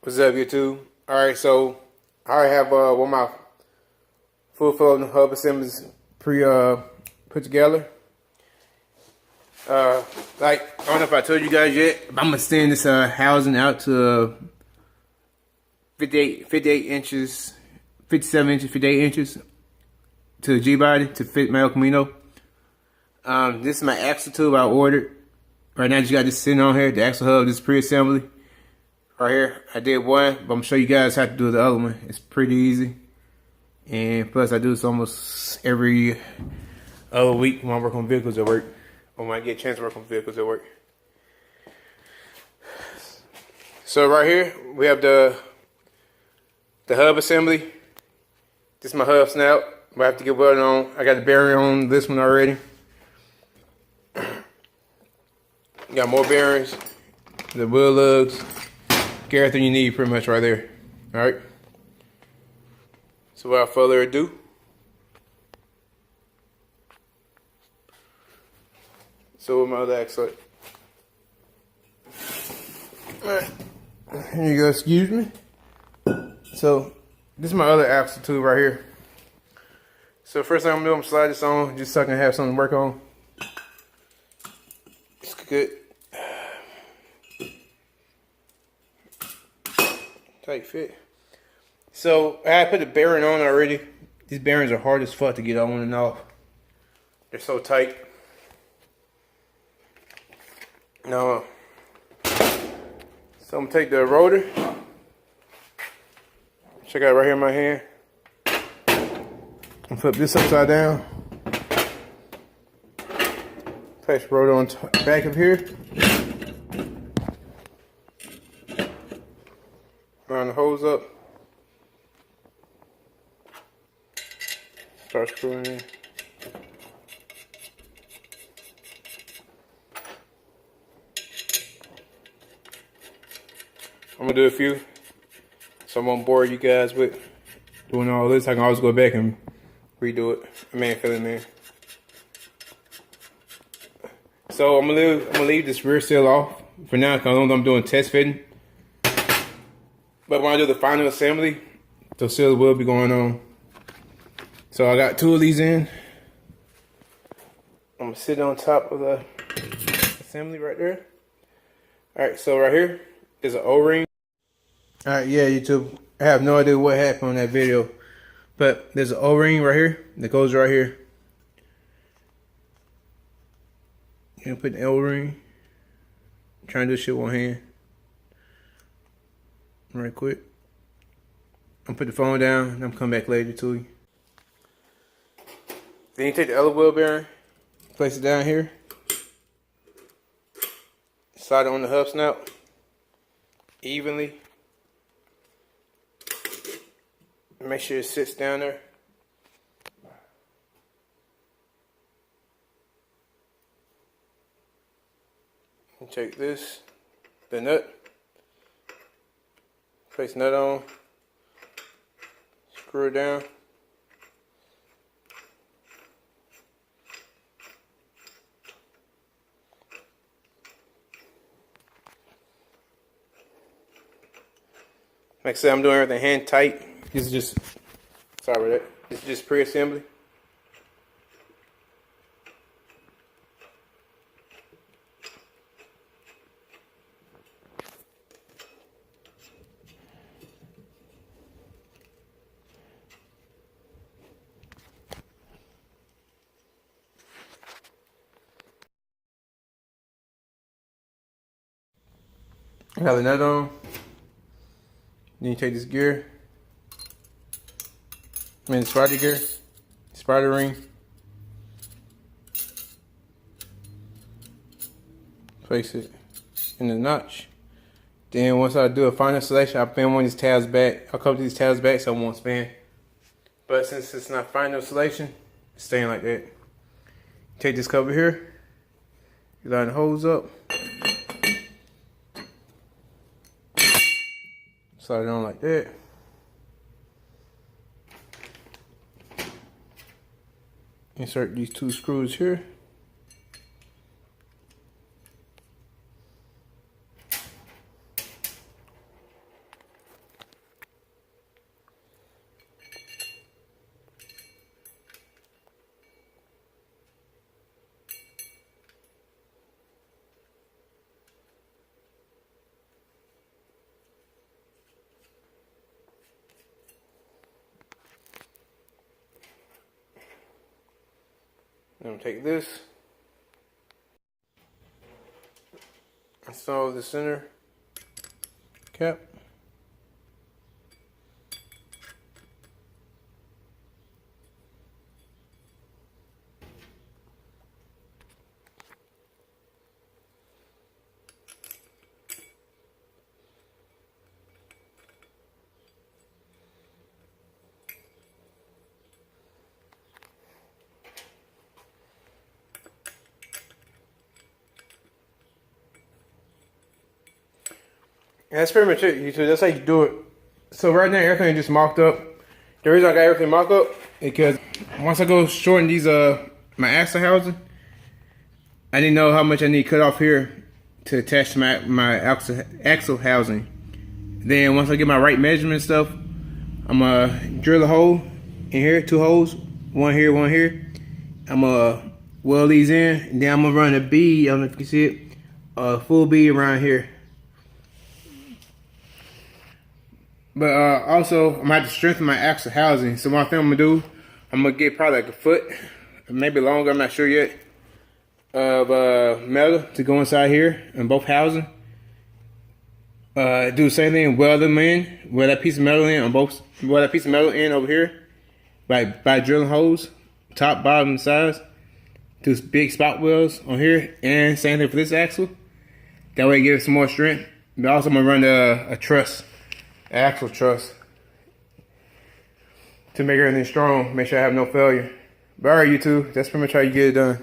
What's up, YouTube? Alright, so I already have one of my full flow hub assemblies put together. Like, I don't know if I told you guys yet, but I'm gonna extend this housing out to 58 inches, 57 inches, 58 inches to the G-body to fit my El Camino. This is my axle tube I ordered. Right now, I just got this sitting on here. The axle hub, this pre-assembly. Right here, I did one, but I'm gonna show you guys how to do the other one. It's pretty easy. And plus, I do this almost every other week when I work on vehicles at work. Or when I get a chance to work on vehicles at work. So right here, we have the hub assembly. This is my hub snout. I have to get welded on. I got the bearing on this one already. Got more bearings, the wheel lugs, everything you need pretty much right there. Alright. So without further ado, so with my other axle. Alright. Here you go, excuse me. So this is my other axle tube right here. So first thing I'm gonna do, I'm gonna slide this on just so I can have something to work on. It's good. Tight fit. So I had put the bearing on already. These bearings are hard as fuck to get on and off. They're so tight. Now, so I'm gonna take the rotor. Check out right here in my hand. I'm flip this upside down. Place the rotor on the back of here. Round the hose up. Start screwing in. I'm gonna do a few, so I won't bore you guys with doing all this. I can always go back and redo it. Fill it in. So I'm gonna leave this rear seal off for now because I'm doing test fitting. But when I do the final assembly, the seals will be going on. So I got two of these in. I'm gonna sit on top of the assembly right there. Alright, so right here is an O-ring. Alright, yeah, YouTube. I have no idea what happened on that video. But there's an O-ring right here that goes right here. You can put the O-ring. Trying to do shit with one hand. Right quick. I'm gonna put the phone down and I'm coming back later to you. Then you take the other wheel bearing, place it down here, slide it on the hub snout evenly. Make sure it sits down there. And take this, the nut. Place nut on, screw it down. Like I said, I'm doing everything hand tight. This is just, sorry about that. This is just pre-assembly. I got the nut on. Then you take this gear. The spider gear. Spider ring. Place it in the notch. Then once I do a final selection, I pin one of these tabs back. I'll cover these tabs back so it won't spin. But since it's not final selection, it's staying like that. Take this cover here. You line the hose up. Slide it on like that. Insert these two screws here. I'm gonna take this, install the center cap. And that's pretty much it, YouTube. That's how you do it. So right now, everything is just mocked up. The reason I got everything mocked up is because once I go shorten these my axle housing, I didn't know how much I need to cut off here to attach to my axle housing. Then once I get my right measurement stuff, I'm gonna drill a hole in here, 2 holes, one here, one here. I'm gonna weld these in, and then I'm gonna run a bead. I don't know if you can see it, a full bead around here. But also, I'm gonna have to strengthen my axle housing. So one thing I'm gonna do, I'm gonna get probably like a foot, maybe longer, I'm not sure yet, of metal to go inside here in both housing. Do the same thing, weld them in, weld that piece of metal in on both, weld that piece of metal in over here by drilling holes, top, bottom, and sides. Do big spot welds on here, and same thing for this axle. That way it gives some more strength. But also I'm gonna run a truss, axle truss, to make everything strong, make sure I have no failure. But alright, YouTube, that's pretty much how you get it done.